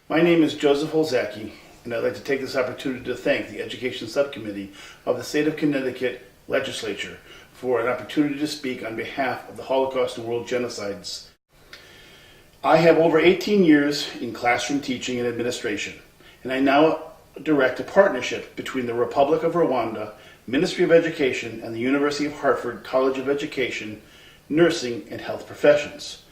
My name is Joseph Olzacki, and I'd like to take this opportunity to thank the Education Subcommittee of the State of Connecticut Legislature for an opportunity to speak on behalf of the Holocaust and World Genocides. I have over 18 years in classroom teaching and administration, and I now direct a partnership between the Republic of Rwanda, Ministry of Education, and the University of Hartford College of Education, Nursing and Health Professions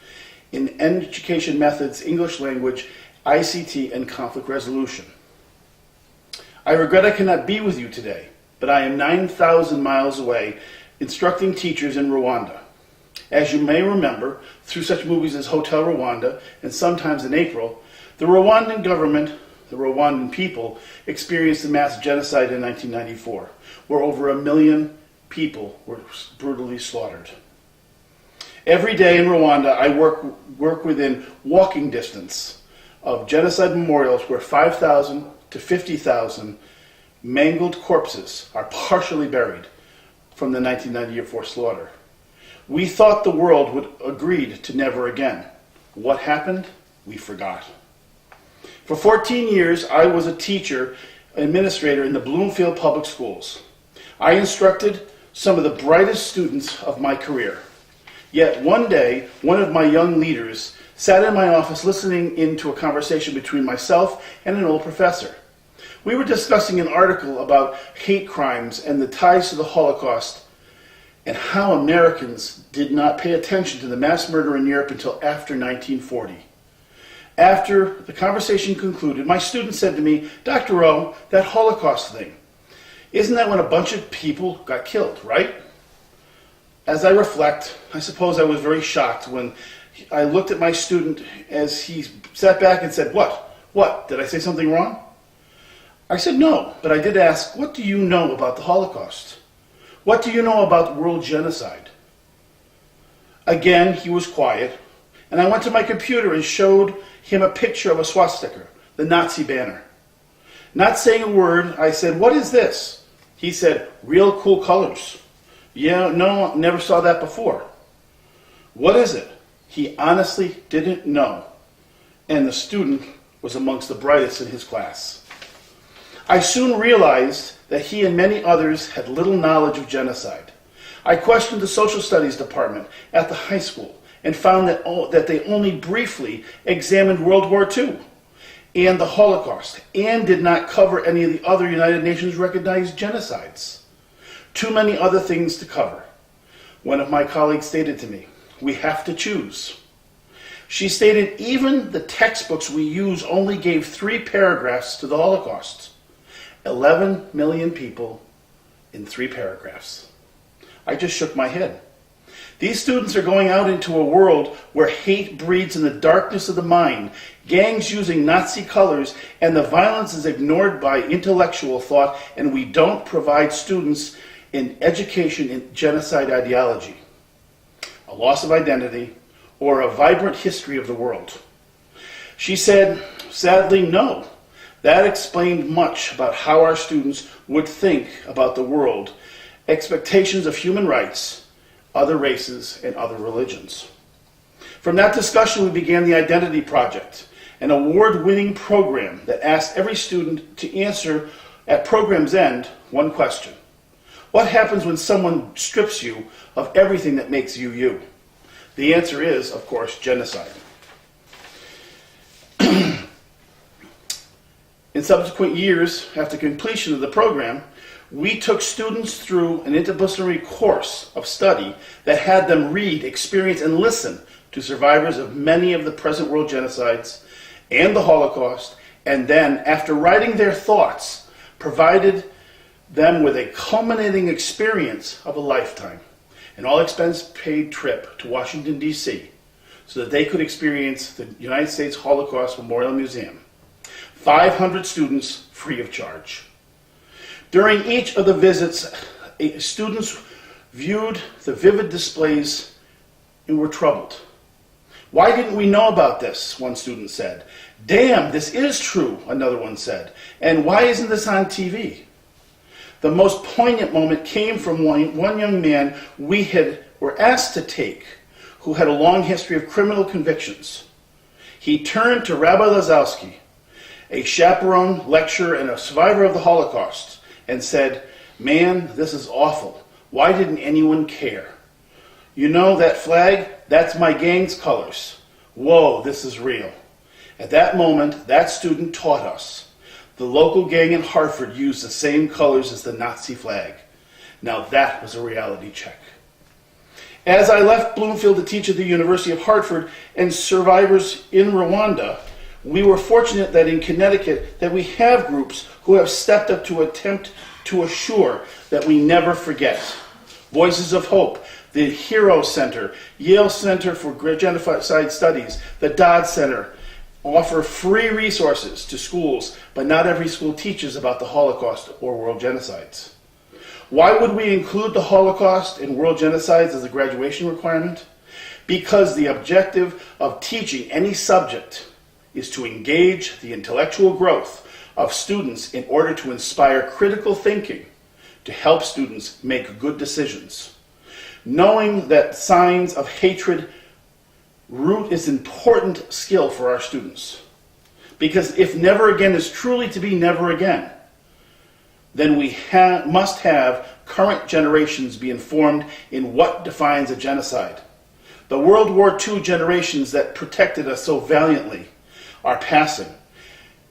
in education methods, English language, ICT, and conflict resolution. I regret I cannot be with you today, but I am 9,000 miles away instructing teachers in Rwanda. As you may remember, through such movies as Hotel Rwanda and sometimes in April, the Rwandan government, the Rwandan people, experienced a mass genocide in 1994, where over 1 million people were brutally slaughtered. Every day in Rwanda, I work within walking distance of genocide memorials where 5,000 to 50,000 mangled corpses are partially buried from the 1994 slaughter. We thought the world would agree to never again. What happened? We forgot. For 14 years, I was a teacher, administrator in the Bloomfield Public Schools. I instructed some of the brightest students of my career. Yet one day, one of my young leaders sat in my office listening into a conversation between myself and an old professor. We were discussing an article about hate crimes and the ties to the Holocaust and how Americans did not pay attention to the mass murder in Europe until after 1940. After the conversation concluded, my student said to me, "Dr. O, that Holocaust thing, isn't that when a bunch of people got killed, right?" As I reflect, I suppose I was very shocked when I looked at my student as he sat back and said, What? Did I say something wrong?" I said, "No, but I did ask, what do you know about the Holocaust? What do you know about world genocide?" Again, he was quiet, and I went to my computer and showed him a picture of a swastika, the Nazi banner. Not saying a word, I said, "What is this?" He said, "Real cool colors." "Yeah, no, never saw that before." "What is it?" He honestly didn't know, and the student was amongst the brightest in his class. I soon realized that he and many others had little knowledge of genocide. I questioned the social studies department at the high school and found that they only briefly examined World War II and the Holocaust and did not cover any of the other United Nations recognized genocides. Too many other things to cover. One of my colleagues stated to me, "We have to choose." She stated even the textbooks we use only gave 3 paragraphs to the Holocaust. 11 million people in 3 paragraphs. I just shook my head. These students are going out into a world where hate breeds in the darkness of the mind, gangs using Nazi colors, and the violence is ignored by intellectual thought, and we don't provide students in education in genocide ideology, a loss of identity, or a vibrant history of the world. She said, "Sadly, no. That explained much about how our students would think about the world, expectations of human rights, other races, and other religions." From that discussion, we began the Identity Project, an award-winning program that asked every student to answer at program's end one question. What happens when someone strips you of everything that makes you you? The answer is, of course, genocide. In subsequent years, after completion of the program, we took students through an interdisciplinary course of study that had them read, experience, and listen to survivors of many of the present world genocides and the Holocaust, and then, after writing their thoughts, provided them with a culminating experience of a lifetime, an all-expense-paid trip to Washington, D.C., so that they could experience the United States Holocaust Memorial Museum. 500 students free of charge. During each of the visits, students viewed the vivid displays and were troubled. "Why didn't we know about this?" one student said. "Damn, this is true," another one said. "And why isn't this on TV?" The most poignant moment came from one young man we were asked to take, who had a long history of criminal convictions. He turned to Rabbi Olzacki a chaperone, lecturer, and a survivor of the Holocaust, and said, "Man, this is awful. Why didn't anyone care? You know that flag? That's my gang's colors. Whoa, this is real." At that moment, that student taught us. The local gang in Hartford used the same colors as the Nazi flag. Now that was a reality check. As I left Bloomfield to teach at the University of Hartford and survivors in Rwanda, we were fortunate that in Connecticut that we have groups who have stepped up to attempt to assure that we never forget. Voices of Hope, the Hero Center, Yale Center for Genocide Studies, the Dodd Center offer free resources to schools, but not every school teaches about the Holocaust or world genocides. Why would we include the Holocaust and world genocides as a graduation requirement? Because the objective of teaching any subject is to engage the intellectual growth of students in order to inspire critical thinking, to help students make good decisions. Knowing that signs of hatred root is an important skill for our students. Because if never again is truly to be never again, then we must have current generations be informed in what defines a genocide. The World War II generations that protected us so valiantly are passing,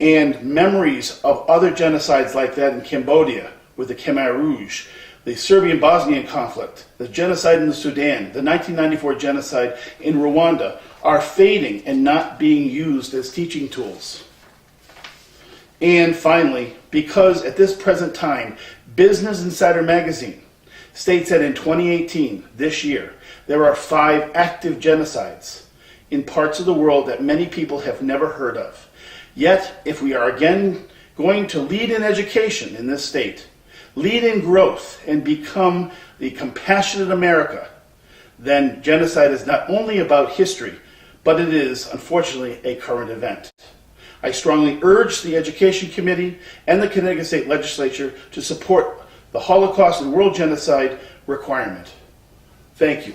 and memories of other genocides like that in Cambodia with the Khmer Rouge, the Serbian-Bosnian conflict, the genocide in the Sudan, the 1994 genocide in Rwanda are fading and not being used as teaching tools. And finally, because at this present time, Business Insider magazine states that in 2018, this year, there are 5 active genocides in parts of the world that many people have never heard of. Yet, if we are again going to lead in education in this state, lead in growth, and become the compassionate America, then genocide is not only about history, but it is, unfortunately, a current event. I strongly urge the Education Committee and the Connecticut State Legislature to support the Holocaust and World Genocide requirement. Thank you.